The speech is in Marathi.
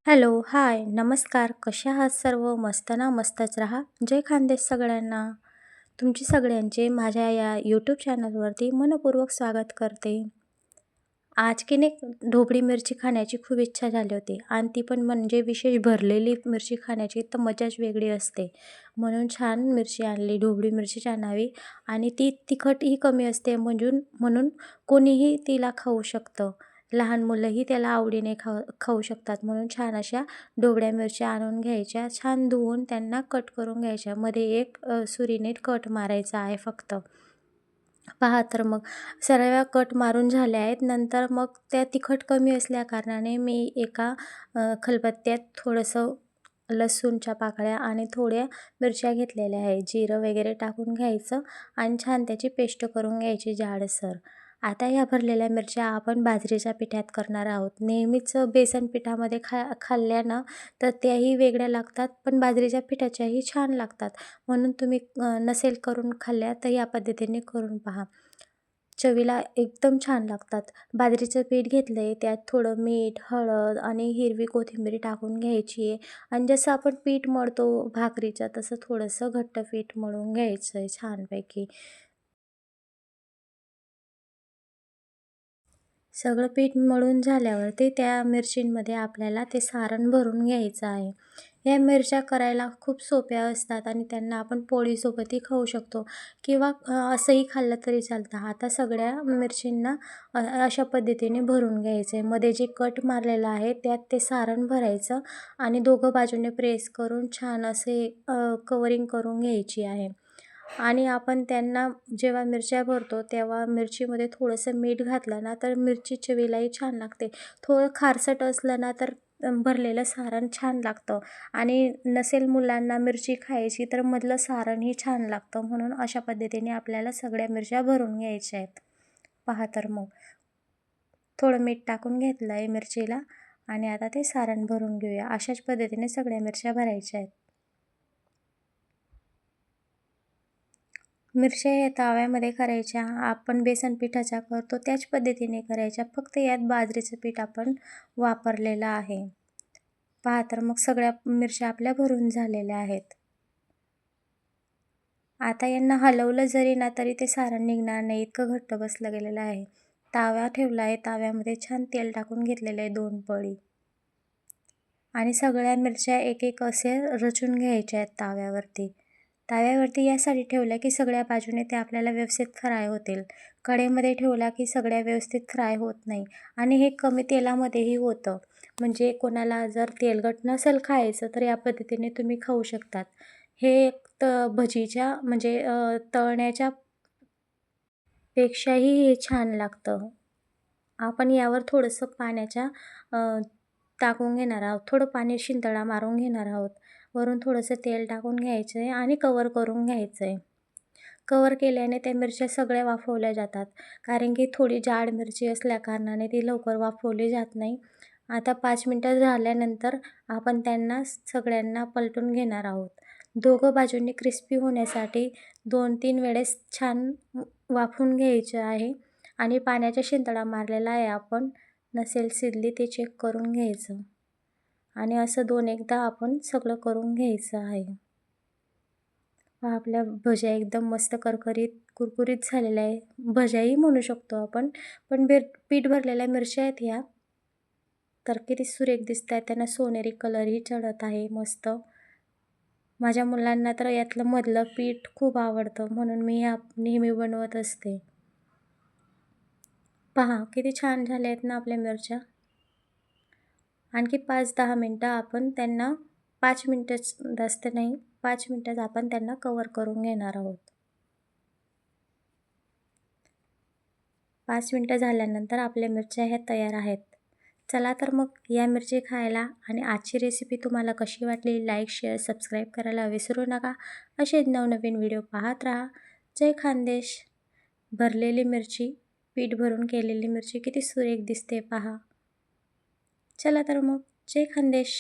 हॅलो, हाय, नमस्कार. कशा आहात सर्व? मस्त ना? मस्तच राहा. जय खानदेश सगळ्यांना. तुमची सगळ्यांचे माझ्या या यूट्यूब चॅनलवरती मनःपूर्वक स्वागत करते. आज की नाही ढोबळी मिरची खाण्याची खूप इच्छा झाली होती आणि ती पण म्हणजे विशेष भरलेली मिरची खाण्याची तर मजाच वेगळी असते. म्हणून छान मिरची आणली, ढोबळी मिरचीच आणावी आणि ती तिखटही कमी असते म्हणून म्हणून कोणीही तिला खाऊ शकतं. लहान मुलंही त्याला आवडीने खाऊ शकतात. म्हणून छान अशा ढोबळ्या मिरच्या आणून घ्यायच्या, छान धुवून त्यांना कट करून घ्यायच्या. मध्ये एक सुरीने कट मारायचा आहे फक्त. पहा तर मग सर्व कट मारून झाले आहेत. नंतर मग त्या तिखट कमी असल्या कारणाने मी एका खलबत्त्यात थोडंसं लसूणच्या पाकळ्या आणि थोड्या मिरच्या घेतलेल्या आहेत. जिरं वगैरे टाकून घ्यायचं आणि छान त्याची पेस्ट करून घ्यायची जाडसर. आता ह्या भरलेल्या मिरच्या आपण बाजरीच्या पिठात करणार आहोत. नेहमीच बेसन पिठामध्ये खाल्ल्या ना तर त्याही वेगळ्या लागतात, पण बाजरीच्या पिठाच्याही छान लागतात. म्हणून तुम्ही नसेल करून खाल्ल्या तर या पद्धतीने करून पहा. चवीला एकदम छान लागतात. बाजरीचं पीठ घेतलं आहे, त्यात थोडं मीठ, हळद आणि हिरवी कोथिंबीर टाकून घ्यायची आहे आणि जसं आपण पीठ मळतो भाकरीचं तसं थोडंसं घट्ट पीठ मळून घ्यायचं आहे छानपैकी. सगळं पीठ मळून झाल्यावरती त्या मिरचींमध्ये आपल्याला ते सारण भरून घ्यायचं आहे. या मिरच्या करायला खूप सोप्या असतात आणि त्यांना आपण पोळीसोबतही खाऊ शकतो किंवा असंही खाल्लं तरी चालतं. आता सगळ्या मिरचींना अशा पद्धतीने भरून घ्यायचं आहे. मध्ये जे कट मारलेलं आहे त्यात ते सारण भरायचं आणि दोघं बाजूने प्रेस करून छान असे कवरिंग करून घ्यायची आहे. आणि आपण त्यांना जेव्हा मिरच्या भरतो तेव्हा मिरचीमध्ये थोडंसं मीठ घातलं ना तर मिरची चवीलाही छान लागते. थोडं खारसट असलं ना तर भरलेलं सारण छान लागतं आणि नसेल मुलांना मिरची खायची तर मधलं सारणही छान लागतं. म्हणून अशा पद्धतीने आपल्याला सगळ्या मिरच्या भरून घ्यायच्या आहेत. पहा तर मग थोडं मीठ टाकून घेतलं आहे मिरचीला आणि आता ते सारण भरून घेऊया. अशाच पद्धतीने सगळ्या मिरच्या भरायच्या आहेत. मिरच्या या तव्यामध्ये करायच्या. आपण बेसन पिठाच्या करतो त्याच पद्धतीने करायच्या. फक्त यात बाजरीचं पीठ आपण वापरलेलं आहे. पहा तर मग सगळ्या मिरच्या आपल्या भरून झालेल्या आहेत. आता यांना हलवलं जरी ना तरी ते सारण निघणार नाही, इतकं घट्ट बसलं गेलेलं आहे. तवा ठेवला आहे. तव्यामध्ये छान तेल टाकून घेतलेलं आहे 2 पळी आणि सगळ्या मिरच्या एक असे रचून घ्यायच्या आहेत तव्यावरती. तव्यावरती यासाठी ठेवल्या की सगळ्या बाजूने ते आपल्याला व्यवस्थित फ्राय होतील. कढईमध्ये ठेवला की सगळ्या व्यवस्थित फ्राय होत नाही आणि हे कमी तेलामध्येही होतं. म्हणजे कोणाला जर तेलकट नसेल खायचं तर या पद्धतीने तुम्ही खाऊ शकतात. हे भजीच्या म्हणजे तळण्याच्या पेक्षाही हे छान लागतं. आपण यावर थोडंसं टाकून घेणार आहोत. थोडं पाणी शिंतोडा मारून घेणार आहोत. वरून थोडंसं तेल टाकून घ्यायचं आहे आणि कव्हर करून घ्यायचं आहे. कव्हर केल्याने त्या मिरच्या सगळ्या वाफवल्या जातात. कारण की थोडी जाड मिरची असल्याकारणाने ती लवकर वाफवली जात नाही. आता 5 मिनिटं झाल्यानंतर आपण त्यांना सगळ्यांना पलटून घेणार आहोत. दोघं बाजूंनी क्रिस्पी होण्यासाठी 2-3 वेळेस छान वाफवून घ्यायचं आहे आणि पाण्याचा शिंतोडा मारलेला आहे आपण. नसेल शिजली ते चेक करून घ्यायचं आणि असं 2-एकदा आपण सगळं करून घ्यायचं आहे. आपल्या भज्या एकदम मस्त करकरीत, कुरकुरीत झालेल्या आहे. भज्याही म्हणू शकतो आपण. पण पीठ भरलेल्या मिरच्या आहेत ह्या, तर किती सुरेख दिसत आहेत. त्यांना सोनेरी कलरही चढत आहे मस्त. माझ्या मुलांना तर यातलं मधलं पीठ खूप आवडतं म्हणून मी नेहमी बनवत असते. पहा किती छान झाल्या आहेत ना आपल्या मिरच्या. आणखी 5-10 मिनटं आपण त्यांना 5 मिनटंच जास्त नाही 5 मिनटंच आपण त्यांना कव्हर करून घेणार आहोत. 5 मिनटं झाल्यानंतर आपल्या मिरच्या ह्या तयार आहेत. चला तर मग या मिरची खायला आणि आजची रेसिपी तुम्हाला कशी वाटली लाईक, शेअर, सबस्क्राईब करायला विसरू नका. असेच नवनवीन व्हिडिओ पाहत राहा. जय खानदेश. भरलेली मिरची, पीठ भरून केलेली मिरची किती सुरेख दिसते पहा. चला तर मग जय खानदेश.